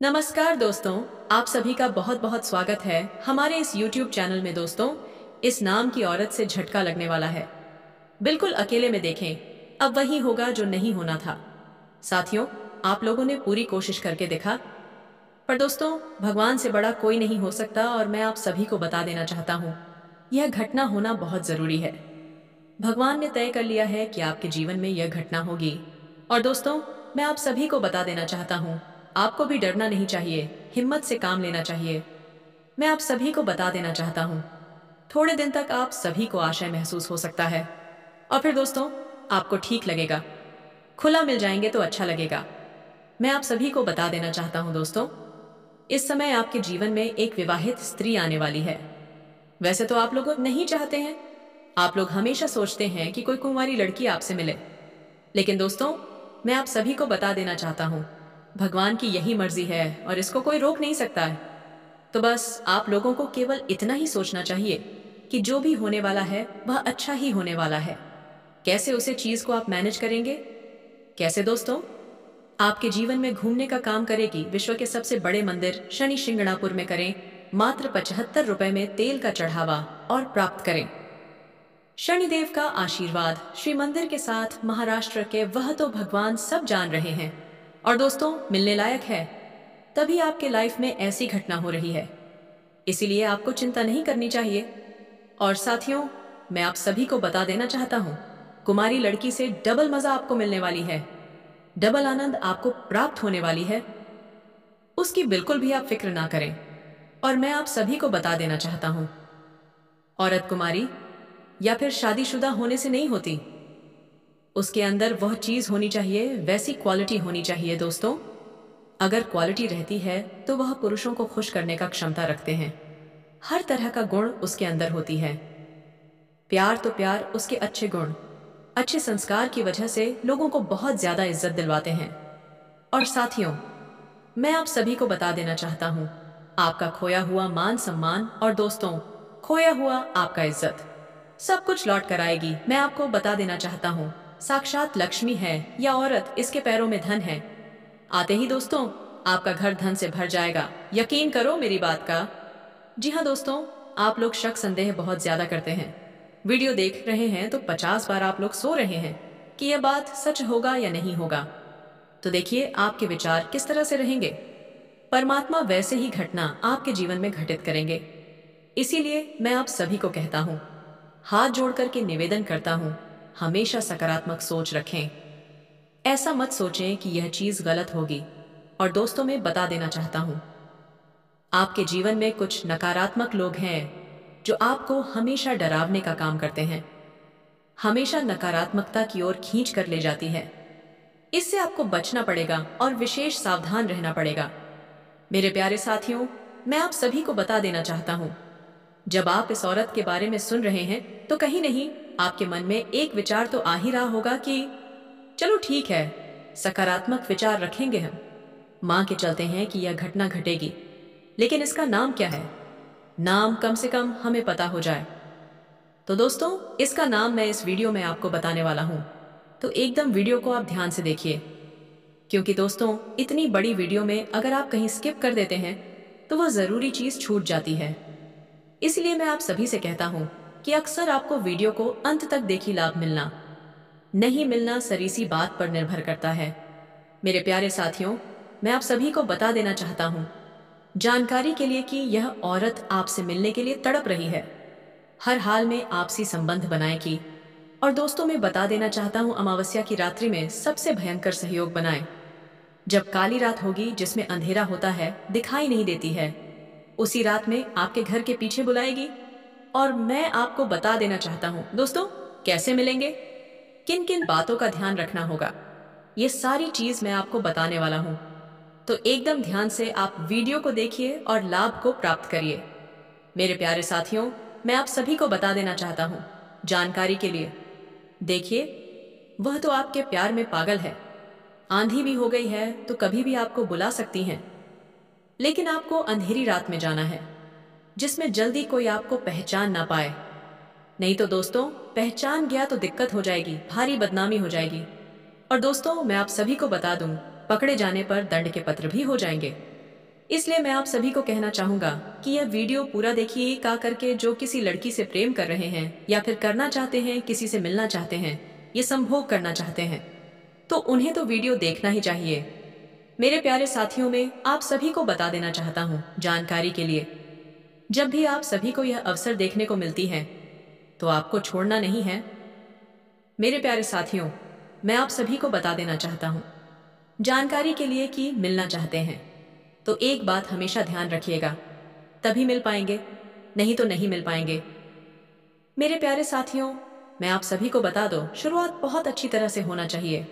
नमस्कार दोस्तों, आप सभी का बहुत बहुत स्वागत है हमारे इस YouTube चैनल में। दोस्तों, इस नाम की औरत से झटका लगने वाला है। बिल्कुल अकेले में देखें, अब वही होगा जो नहीं होना था। साथियों, आप लोगों ने पूरी कोशिश करके देखा, पर दोस्तों भगवान से बड़ा कोई नहीं हो सकता। और मैं आप सभी को बता देना चाहता हूँ, यह घटना होना बहुत जरूरी है। भगवान ने तय कर लिया है कि आपके जीवन में यह घटना होगी। और दोस्तों, मैं आप सभी को बता देना चाहता हूँ, आपको भी डरना नहीं चाहिए, हिम्मत से काम लेना चाहिए। मैं आप सभी को बता देना चाहता हूँ, थोड़े दिन तक आप सभी को आशय महसूस हो सकता है, और फिर दोस्तों आपको ठीक लगेगा, खुला मिल जाएंगे तो अच्छा लगेगा। मैं आप सभी को बता देना चाहता हूँ दोस्तों, इस समय आपके जीवन में एक विवाहित स्त्री आने वाली है। वैसे तो आप लोग नहीं चाहते हैं, आप लोग हमेशा सोचते हैं कि कोई कुंवारी लड़की आपसे मिले। लेकिन दोस्तों, मैं आप सभी को बता देना चाहता हूँ, भगवान की यही मर्जी है और इसको कोई रोक नहीं सकता है। तो बस आप लोगों को केवल इतना ही सोचना चाहिए कि जो भी होने वाला है वह अच्छा ही होने वाला है। कैसे उसे चीज को आप मैनेज करेंगे? कैसे दोस्तों? आपके जीवन में घूमने का काम करेगी विश्व के सबसे बड़े मंदिर शनि शिंगणापुर में करें, मात्र 75 रुपए में तेल का चढ़ावा और प्राप्त करें शनिदेव का आशीर्वाद। श्री मंदिर के साथ महाराष्ट्र के वह तो भगवान सब जान रहे हैं, और दोस्तों मिलने लायक है, तभी आपके लाइफ में ऐसी घटना हो रही है। इसीलिए आपको चिंता नहीं करनी चाहिए। और साथियों, मैं आप सभी को बता देना चाहता हूँ, कुमारी लड़की से डबल मजा आपको मिलने वाली है, डबल आनंद आपको प्राप्त होने वाली है। उसकी बिल्कुल भी आप फिक्र ना करें। और मैं आप सभी को बता देना चाहता हूँ, औरत कुमारी या फिर शादीशुदा होने से नहीं होती, उसके अंदर वह चीज होनी चाहिए, वैसी क्वालिटी होनी चाहिए दोस्तों। अगर क्वालिटी रहती है तो वह पुरुषों को खुश करने का क्षमता रखते हैं। हर तरह का गुण उसके अंदर होती है। प्यार तो प्यार, उसके अच्छे गुण, अच्छे संस्कार की वजह से लोगों को बहुत ज्यादा इज्जत दिलवाते हैं। और साथियों, मैं आप सभी को बता देना चाहता हूँ, आपका खोया हुआ मान सम्मान और दोस्तों खोया हुआ आपका इज्जत सब कुछ लौट कर आएगी। मैं आपको बता देना चाहता हूँ, साक्षात लक्ष्मी है या औरत, इसके पैरों में धन है। आते ही दोस्तों आपका घर धन से भर जाएगा, यकीन करो मेरी बात का। जी हाँ दोस्तों, आप लोग शक संदेह बहुत ज्यादा करते हैं। वीडियो देख रहे हैं तो 50 बार आप लोग सो रहे हैं कि यह बात सच होगा या नहीं होगा। तो देखिए आपके विचार किस तरह से रहेंगे। परमात्मा वैसे ही घटना आपके जीवन में घटित करेंगे। इसीलिए मैं आप सभी को कहता हूँ, हाथ जोड़ करके निवेदन करता हूँ, हमेशा सकारात्मक सोच रखें। ऐसा मत सोचें कि यह चीज गलत होगी। और दोस्तों मैं बता देना चाहता हूँ, आपके जीवन में कुछ नकारात्मक लोग हैं जो आपको हमेशा डरावने का काम करते हैं, हमेशा नकारात्मकता की ओर खींच कर ले जाती है। इससे आपको बचना पड़ेगा और विशेष सावधान रहना पड़ेगा। मेरे प्यारे साथियों, मैं आप सभी को बता देना चाहता हूँ, जब आप इस औरत के बारे में सुन रहे हैं तो कहीं नहीं आपके मन में एक विचार तो आ ही रहा होगा कि चलो ठीक है, सकारात्मक विचार रखेंगे हम, मां के चलते हैं कि यह घटना घटेगी। लेकिन इसका नाम क्या है? नाम कम से कम हमें पता हो जाए। तो दोस्तों इसका नाम मैं इस वीडियो में आपको बताने वाला हूं, तो एकदम वीडियो को आप ध्यान से देखिए। क्योंकि दोस्तों इतनी बड़ी वीडियो में अगर आप कहीं स्किप कर देते हैं तो वह जरूरी चीज छूट जाती है। इसलिए मैं आप सभी से कहता हूं कि अक्सर आपको वीडियो को अंत तक देखी लाभ मिलना नहीं मिलना सरीसी बात पर निर्भर करता है। मेरे प्यारे साथियों, मैं आप सभी को बता देना चाहता हूं, जानकारी के लिए, कि यह औरत आपसे मिलने के लिए तड़प रही है, हर हाल में आपसी संबंध बनाएगी। और दोस्तों मैं बता देना चाहता हूं, अमावस्या की रात्रि में सबसे भयंकर सहयोग बनाएं। जब काली रात होगी जिसमें अंधेरा होता है, दिखाई नहीं देती है, उसी रात में आपके घर के पीछे बुलाएगी। और मैं आपको बता देना चाहता हूं दोस्तों, कैसे मिलेंगे, किन किन बातों का ध्यान रखना होगा, ये सारी चीज मैं आपको बताने वाला हूं। तो एकदम ध्यान से आप वीडियो को देखिए और लाभ को प्राप्त करिए। मेरे प्यारे साथियों, मैं आप सभी को बता देना चाहता हूं, जानकारी के लिए, देखिए वह तो आपके प्यार में पागल है, आंधी भी हो गई है तो कभी भी आपको बुला सकती हैं। लेकिन आपको अंधेरी रात में जाना है जिसमें जल्दी कोई आपको पहचान ना पाए, नहीं तो दोस्तों पहचान गया तो दिक्कत हो जाएगी, भारी बदनामी हो जाएगी। और दोस्तों मैं आप सभी को बता दूं, पकड़े जाने पर दंड के पत्र भी हो जाएंगे। इसलिए मैं आप सभी को कहना चाहूंगा कि यह वीडियो पूरा देखिए का करके जो किसी लड़की से प्रेम कर रहे हैं या फिर करना चाहते हैं, किसी से मिलना चाहते हैं, ये संभोग करना चाहते हैं, तो उन्हें तो वीडियो देखना ही चाहिए। मेरे प्यारे साथियों, में आप सभी को बता देना चाहता हूँ जानकारी के लिए, जब भी आप सभी को यह अवसर देखने को मिलती है तो आपको छोड़ना नहीं है। मेरे प्यारे साथियों, मैं आप सभी को बता देना चाहता हूँ जानकारी के लिए कि मिलना चाहते हैं तो एक बात हमेशा ध्यान रखिएगा, तभी मिल पाएंगे, नहीं तो नहीं मिल पाएंगे। मेरे प्यारे साथियों, मैं आप सभी को बता दो, शुरुआत बहुत अच्छी तरह से होना चाहिए।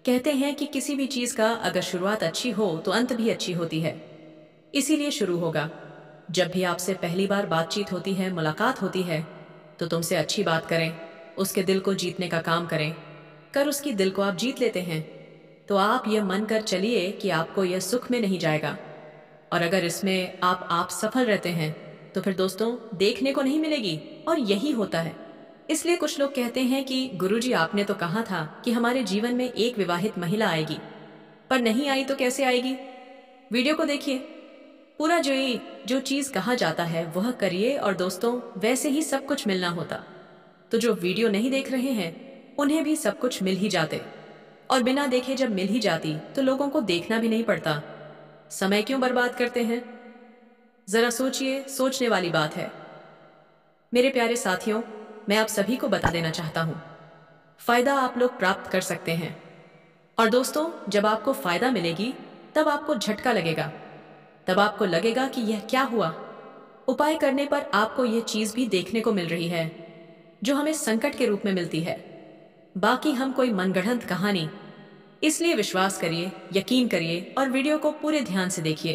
कहते हैं कि किसी भी चीज का अगर शुरुआत अच्छी हो तो अंत भी अच्छी होती है। इसीलिए शुरू होगा। जब भी आपसे पहली बार बातचीत होती है, मुलाकात होती है, तो तुमसे अच्छी बात करें, उसके दिल को जीतने का काम करें। कर उसकी दिल को आप जीत लेते हैं तो आप यह मन कर चलिए कि आपको यह सुख में नहीं जाएगा। और अगर इसमें आप सफल रहते हैं तो फिर दोस्तों देखने को नहीं मिलेगी, और यही होता है। इसलिए कुछ लोग कहते हैं कि गुरुजी आपने तो कहा था कि हमारे जीवन में एक विवाहित महिला आएगी, पर नहीं आई तो कैसे आएगी। वीडियो को देखिए, पूरा जो चीज कहा जाता है वह करिए, और दोस्तों वैसे ही सब कुछ मिलना होता। तो जो वीडियो नहीं देख रहे हैं उन्हें भी सब कुछ मिल ही जाते, और बिना देखे जब मिल ही जाती तो लोगों को देखना भी नहीं पड़ता। समय क्यों बर्बाद करते हैं? जरा सोचिए, सोचने वाली बात है। मेरे प्यारे साथियों, मैं आप सभी को बता देना चाहता हूं, फायदा आप लोग प्राप्त कर सकते हैं। और दोस्तों जब आपको फायदा मिलेगी तब आपको झटका लगेगा, तब आपको लगेगा कि यह क्या हुआ। उपाय करने पर आपको यह चीज भी देखने को मिल रही है जो हमें संकट के रूप में मिलती है। बाकी हम कोई मनगढ़ंत कहानी। इसलिए विश्वास करिए, यकीन करिए, और वीडियो को पूरे ध्यान से देखिए,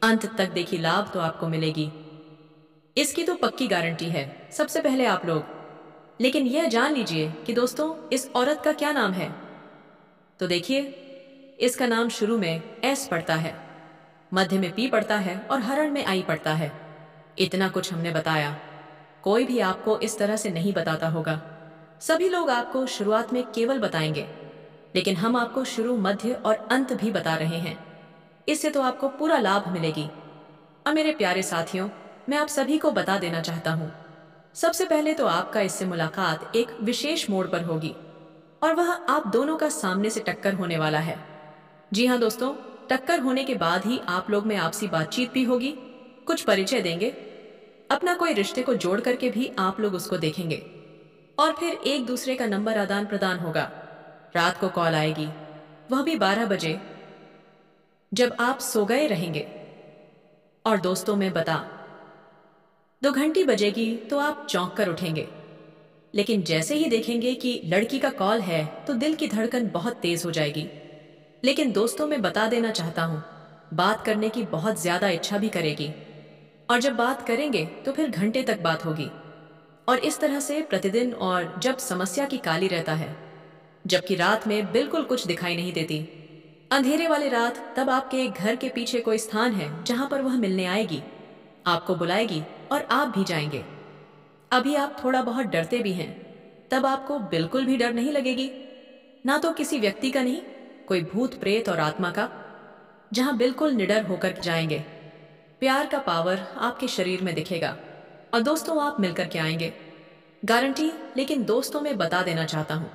अंत तक देखिए, लाभ तो आपको मिलेगी, इसकी तो पक्की गारंटी है। सबसे पहले आप लोग लेकिन यह जान लीजिए कि दोस्तों इस औरत का क्या नाम है। तो देखिए, इसका नाम शुरू में एस पड़ता है, मध्य में पी पड़ता है और हरण में आई पड़ता है। इतना कुछ हमने बताया, कोई भी आपको इस तरह से नहीं बताता होगा। सभी लोग आपको शुरुआत में केवल बताएंगे, लेकिन हम आपको शुरू, मध्य और अंत भी बता रहे हैं। इससे तो आपको पूरा लाभ मिलेगी। और मेरे प्यारे साथियों, मैं आप सभी को बता देना चाहता हूँ, सबसे पहले तो आपका इससे मुलाकात एक विशेष मोड़ पर होगी, और वह आप दोनों का सामने से टक्कर होने वाला है। जी हाँ दोस्तों, टक्कर होने के बाद ही आप लोग में आपसी बातचीत भी होगी, कुछ परिचय देंगे, अपना कोई रिश्ते को जोड़ करके भी आप लोग उसको देखेंगे, और फिर एक दूसरे का नंबर आदान प्रदान होगा। रात को कॉल आएगी, वह भी 12 बजे, जब आप सो गए रहेंगे। और दोस्तों में बता 2 घंटी बजेगी तो आप चौंक कर उठेंगे, लेकिन जैसे ही देखेंगे कि लड़की का कॉल है तो दिल की धड़कन बहुत तेज हो जाएगी। लेकिन दोस्तों में बता देना चाहता हूँ, बात करने की बहुत ज्यादा इच्छा भी करेगी, और जब बात करेंगे तो फिर घंटे तक बात होगी, और इस तरह से प्रतिदिन। और जब समस्या की काली रहता है, जबकि रात में बिल्कुल कुछ दिखाई नहीं देती, अंधेरे वाली रात, तब आपके घर के पीछे कोई स्थान है जहां पर वह मिलने आएगी, आपको बुलाएगी और आप भी जाएंगे। अभी आप थोड़ा बहुत डरते भी हैं, तब आपको बिल्कुल भी डर नहीं लगेगी, ना तो किसी व्यक्ति का, नहीं कोई भूत प्रेत और आत्मा का, जहां बिल्कुल निडर होकर जाएंगे। प्यार का पावर आपके शरीर में दिखेगा, और दोस्तों आप मिलकर के आएंगे, गारंटी। लेकिन दोस्तों में बता देना चाहता हूं,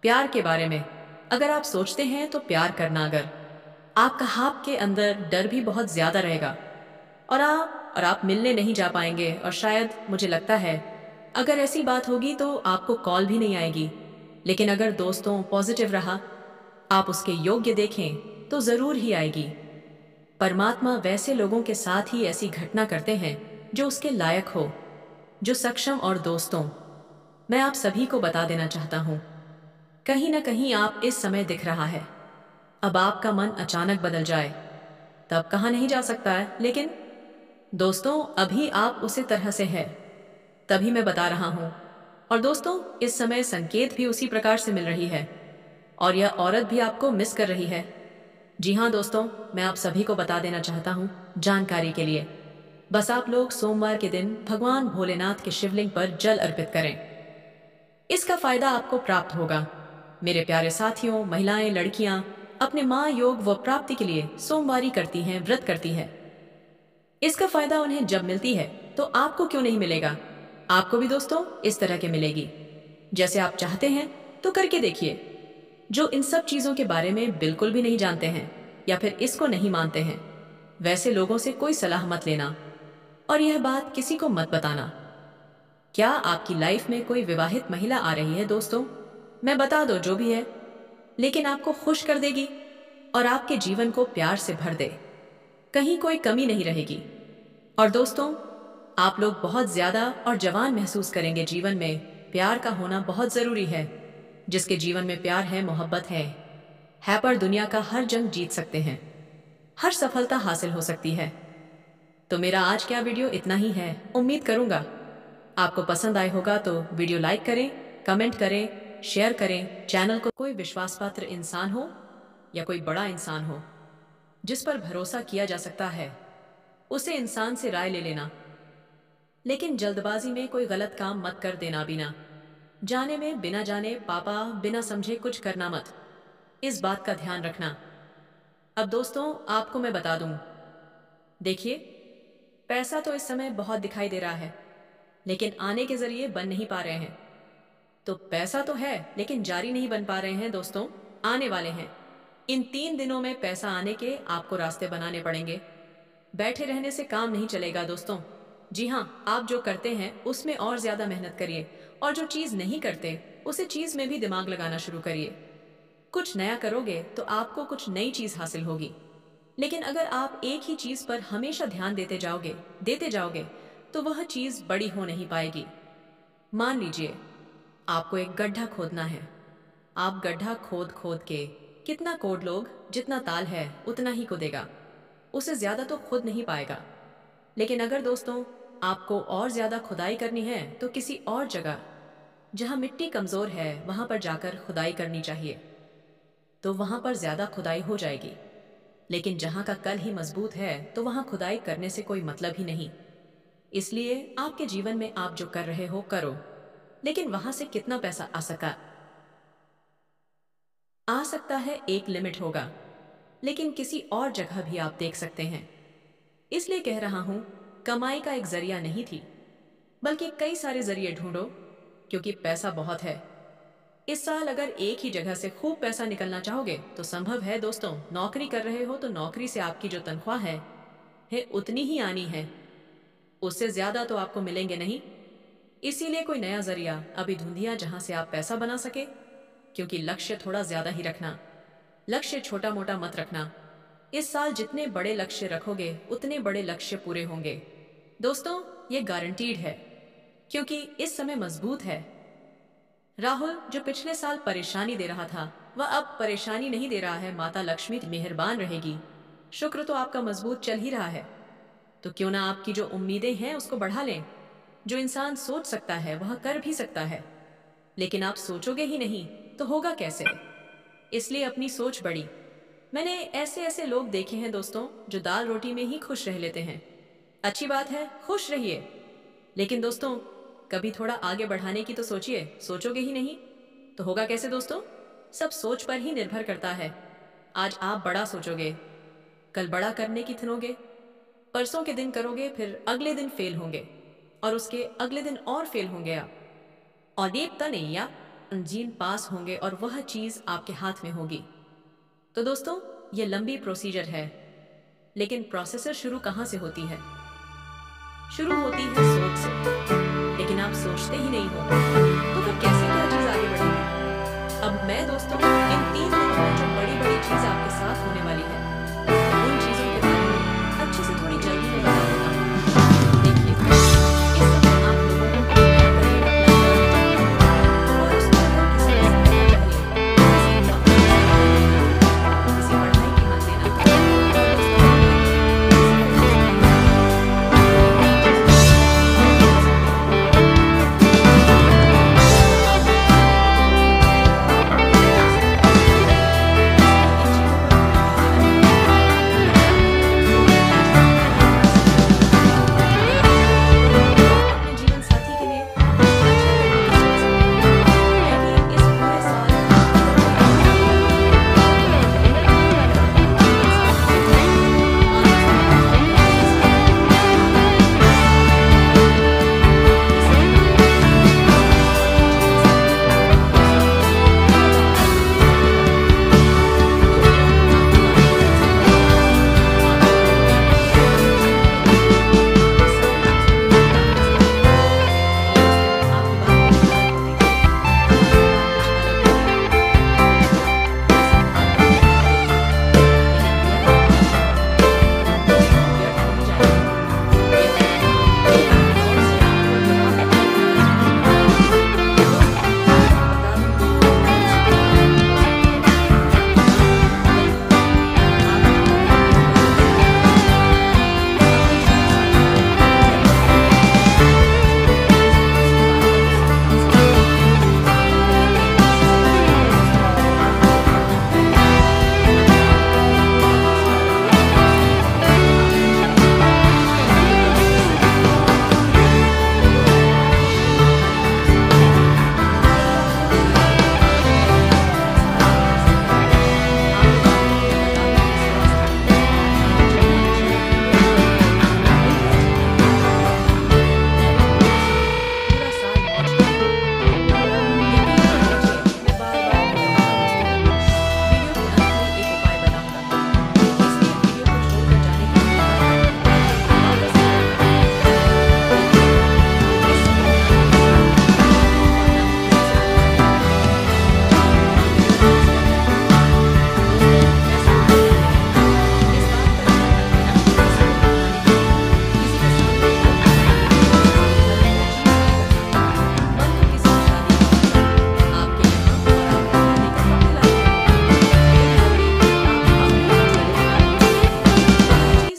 प्यार के बारे में अगर आप सोचते हैं तो प्यार करना, अगर आपके अंदर डर भी बहुत ज्यादा रहेगा, और आप मिलने नहीं जा पाएंगे, और शायद मुझे लगता है अगर ऐसी बात होगी तो आपको कॉल भी नहीं आएगी। लेकिन अगर दोस्तों पॉजिटिव रहा, आप उसके योग्य देखें तो जरूर ही आएगी। परमात्मा वैसे लोगों के साथ ही ऐसी घटना करते हैं जो उसके लायक हो, जो सक्षम। और दोस्तों मैं आप सभी को बता देना चाहता हूं, कहीं ना कहीं आप इस समय दिख रहा है। अब आपका मन अचानक बदल जाए तब कहाँ नहीं जा सकता है, लेकिन दोस्तों अभी आप उसी तरह से है, तभी मैं बता रहा हूं। और दोस्तों इस समय संकेत भी उसी प्रकार से मिल रही है, और यह औरत भी आपको मिस कर रही है। जी हाँ दोस्तों, मैं आप सभी को बता देना चाहता हूँ जानकारी के लिए, बस आप लोग सोमवार के दिन भगवान भोलेनाथ के शिवलिंग पर जल अर्पित करें, इसका फायदा आपको प्राप्त होगा। मेरे प्यारे साथियों, महिलाएं, लड़कियां, अपने माँ योग व प्राप्ति के लिए सोमवारी करती हैं, व्रत करती है। इसका फायदा उन्हें जब मिलती है तो आपको क्यों नहीं मिलेगा। आपको भी दोस्तों इस तरह के मिलेगी। जैसे आप चाहते हैं तो करके देखिए। जो इन सब चीजों के बारे में बिल्कुल भी नहीं जानते हैं या फिर इसको नहीं मानते हैं, वैसे लोगों से कोई सलाह मत लेना और यह बात किसी को मत बताना। क्या आपकी लाइफ में कोई विवाहित महिला आ रही है दोस्तों? मैं बता दो जो भी है, लेकिन आपको खुश कर देगी और आपके जीवन को प्यार से भर दे। कहीं कोई कमी नहीं रहेगी। और दोस्तों, आप लोग बहुत ज्यादा और जवान महसूस करेंगे। जीवन में प्यार का होना बहुत जरूरी है। जिसके जीवन में प्यार है, मोहब्बत है पर दुनिया का हर जंग जीत सकते हैं, हर सफलता हासिल हो सकती है। तो मेरा आज का वीडियो इतना ही है। उम्मीद करूंगा आपको पसंद आया होगा। तो वीडियो लाइक करें, कमेंट करें, शेयर करें। चैनल को कोई विश्वास पात्र इंसान हो या कोई बड़ा इंसान हो जिस पर भरोसा किया जा सकता है, उसे इंसान से राय ले लेना। लेकिन जल्दबाजी में कोई गलत काम मत कर देना। बिना जाने में बिना जाने पापा बिना समझे कुछ करना मत। इस बात का ध्यान रखना। अब दोस्तों आपको मैं बता दूं, देखिए पैसा तो इस समय बहुत दिखाई दे रहा है, लेकिन आने के जरिए बन नहीं पा रहे हैं। तो पैसा तो है लेकिन जारी नहीं बन पा रहे हैं दोस्तों। आने वाले हैं। इन 3 दिनों में पैसा आने के आपको रास्ते बनाने पड़ेंगे। बैठे रहने से काम नहीं चलेगा दोस्तों। जी हाँ, आप जो करते हैं उसमें और ज्यादा मेहनत करिए और जो चीज नहीं करते उसे चीज में भी दिमाग लगाना शुरू करिए। कुछ नया करोगे तो आपको कुछ नई चीज हासिल होगी। लेकिन अगर आप एक ही चीज पर हमेशा ध्यान देते जाओगे तो वह चीज बड़ी हो नहीं पाएगी। मान लीजिए आपको एक गड्ढा खोदना है। आप गड्ढा खोद खोद के कितना कोड लोग, जितना ताल है उतना ही खोदेगा, उसे ज्यादा तो खुद नहीं पाएगा। लेकिन अगर दोस्तों आपको और ज्यादा खुदाई करनी है तो किसी और जगह जहां मिट्टी कमजोर है वहां पर जाकर खुदाई करनी चाहिए, तो वहां पर ज्यादा खुदाई हो जाएगी। लेकिन जहां का कल ही मजबूत है तो वहां खुदाई करने से कोई मतलब ही नहीं। इसलिए आपके जीवन में आप जो कर रहे हो करो, लेकिन वहां से कितना पैसा आ सकता है एक लिमिट होगा। लेकिन किसी और जगह भी आप देख सकते हैं। इसलिए कह रहा हूं, कमाई का एक जरिया नहीं थी, बल्कि कई सारे जरिए ढूंढो, क्योंकि पैसा बहुत है। इस साल अगर एक ही जगह से खूब पैसा निकलना चाहोगे तो संभव है दोस्तों। नौकरी कर रहे हो तो नौकरी से आपकी जो तनख्वाह है उतनी ही आनी है, उससे ज्यादा तो आपको मिलेंगे नहीं। इसीलिए कोई नया जरिया अभी ढूंढिया जहां से आप पैसा बना सके। क्योंकि लक्ष्य थोड़ा ज्यादा ही रखना, लक्ष्य छोटा मोटा मत रखना। इस साल जितने बड़े लक्ष्य रखोगे उतने बड़े लक्ष्य पूरे होंगे दोस्तों, ये गारंटीड है। क्योंकि इस समय मजबूत है। राहुल जो पिछले साल परेशानी दे रहा था वह अब परेशानी नहीं दे रहा है। माता लक्ष्मी मेहरबान रहेगी। शुक्र तो आपका मजबूत चल ही रहा है। तो क्यों ना आपकी जो उम्मीदें हैं उसको बढ़ा लें। जो इंसान सोच सकता है वह कर भी सकता है, लेकिन आप सोचोगे ही नहीं तो होगा कैसे। इसलिए अपनी सोच बड़ी। मैंने ऐसे लोग देखे हैं दोस्तों जो दाल रोटी में ही खुश रह लेते हैं। अच्छी बात है, खुश रहिए, लेकिन दोस्तों कभी थोड़ा आगे बढ़ाने की तो सोचिए। सोचोगे ही नहीं तो होगा कैसे दोस्तों। सब सोच पर ही निर्भर करता है। आज आप बड़ा सोचोगे, कल बड़ा करने की थनोगे, परसों के दिन करोगे, फिर अगले दिन फेल होंगे और उसके अगले दिन और फेल होंगे आप, और ये नहीं या अंजीन पास होंगे और वह चीज आपके हाथ में होगी। तो दोस्तों ये लंबी प्रोसीजर है, लेकिन प्रोसेसर शुरू कहाँ से होती है? शुरू होती है सोच से। लेकिन आप सोचते ही नहीं हो तो फिर कैसे क्या चीज आगे बढ़ेगी। अब मैं दोस्तों इन 3 दिनों में जो बड़ी बड़ी चीज आपके साथ होने वाली है उन चीजों के बारे में अच्छे से थोड़ी जल्दी में बता देता हूँ। देखिए इस समय आप लोगों को एक नया करियर अपना और उसमें अगर किसी से पहले किसी पढ़ाई की मत देना।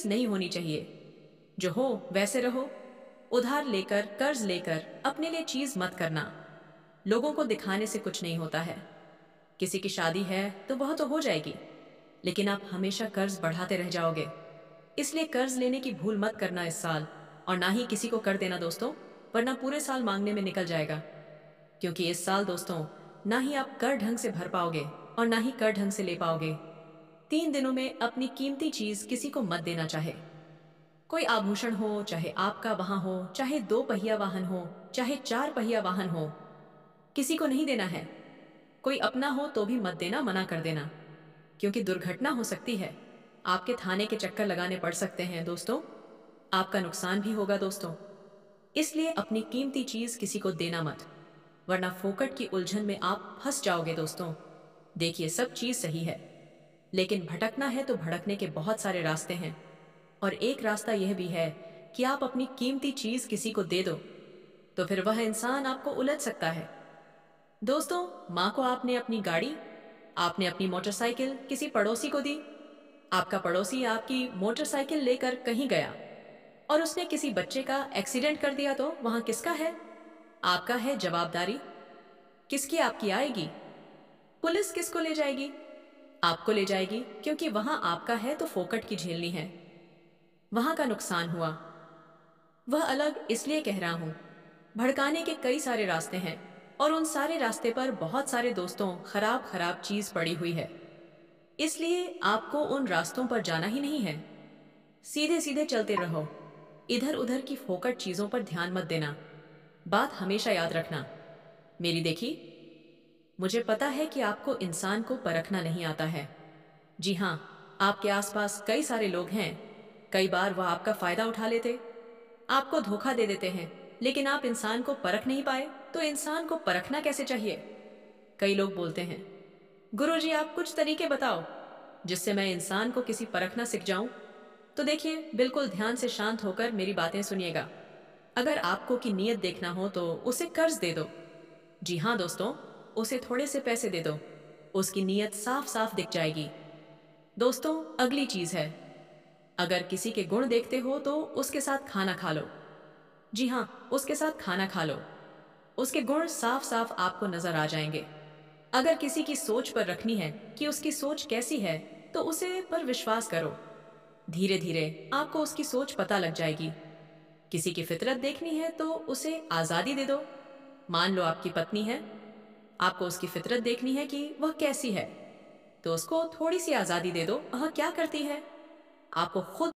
चीज नहीं होनी चाहिए। जो हो वैसे रहो। उधार लेकर, कर्ज लेकर अपने लिए चीज मत करना। लोगों को दिखाने से कुछ नहीं होता है। किसी की शादी है तो वह तो हो जाएगी, लेकिन आप हमेशा कर्ज बढ़ाते रह जाओगे। इसलिए कर्ज लेने की भूल मत करना इस साल, और ना ही किसी को कर देना दोस्तों, वरना पूरे साल मांगने में निकल जाएगा। क्योंकि इस साल दोस्तों, ना ही आप कर ढंग से भर पाओगे और ना ही कर ढंग से ले पाओगे। 3 दिनों में अपनी कीमती चीज किसी को मत देना। चाहे कोई आभूषण हो, चाहे आपका वहां हो, चाहे 2 पहिया वाहन हो, चाहे 4 पहिया वाहन हो, किसी को नहीं देना है। कोई अपना हो तो भी मत देना, मना कर देना। क्योंकि दुर्घटना हो सकती है। आपके थाने के चक्कर लगाने पड़ सकते हैं दोस्तों। आपका नुकसान भी होगा दोस्तों। इसलिए अपनी कीमती चीज किसी को देना मत, वरना फोकट की उलझन में आप फंस जाओगे दोस्तों। देखिए, सब चीज सही है, लेकिन भटकना है तो भड़कने के बहुत सारे रास्ते हैं। और एक रास्ता यह भी है कि आप अपनी कीमती चीज किसी को दे दो, तो फिर वह इंसान आपको उलझ सकता है। दोस्तों, माँ को आपने अपनी गाड़ी, आपने अपनी मोटरसाइकिल किसी पड़ोसी को दी। आपका पड़ोसी आपकी मोटरसाइकिल लेकर कहीं गया और उसने किसी बच्चे का एक्सीडेंट कर दिया, तो वहां किसका है? आपका है जवाबदारी। किसकी आपकी आएगी? पुलिस किसको ले जाएगी? आपको ले जाएगी, क्योंकि वहां आपका है तो फोकट की झेलनी है। वहां का नुकसान हुआ। वह अलग इसलिए कह रहा हूं, भड़काने के कई सारे रास्ते हैं, और उन सारे रास्ते पर बहुत सारे दोस्तों खराब खराब चीज पड़ी हुई है। इसलिए आपको उन रास्तों पर जाना ही नहीं है। सीधे सीधे चलते रहो। इधर उधर की फोकट चीजों पर ध्यान मत देना। बात हमेशा याद रखना मेरी। देखी, मुझे पता है कि आपको इंसान को परखना नहीं आता है। जी हाँ, आपके आसपास कई सारे लोग हैं। कई बार वह आपका फायदा उठा लेते, आपको धोखा दे देते हैं, लेकिन आप इंसान को परख नहीं पाए, तो इंसान को परखना कैसे चाहिए? कई लोग बोलते हैं, गुरुजी आप कुछ तरीके बताओ जिससे मैं इंसान को किसी परखना सीख जाऊं। तो देखिए, बिल्कुल ध्यान से शांत होकर मेरी बातें सुनिएगा। अगर आपको की नीयत देखना हो तो उसे कर्ज दे दो। जी हाँ दोस्तों, उसे थोड़े से पैसे दे दो। उसकी नीयत साफ साफ दिख जाएगी। दोस्तों, अगली चीज है, अगर किसी के गुण देखते हो तो उसके साथ खाना खा लो। जी हाँ, उसके साथ खाना खा लो। उसके गुण साफ साफ आपको नजर आ जाएंगे। अगर किसी की सोच पर रखनी है कि उसकी सोच कैसी है, तो उसे पर विश्वास करो। धीरे धीरे आपको उसकी सोच पता लग जाएगी। किसी की फितरत देखनी है तो उसे आजादी दे दो। मान लो आपकी पत्नी है, आपको उसकी फितरत देखनी है कि वह कैसी है, तो उसको थोड़ी सी आजादी दे दो। वह क्या करती है, आपको खुद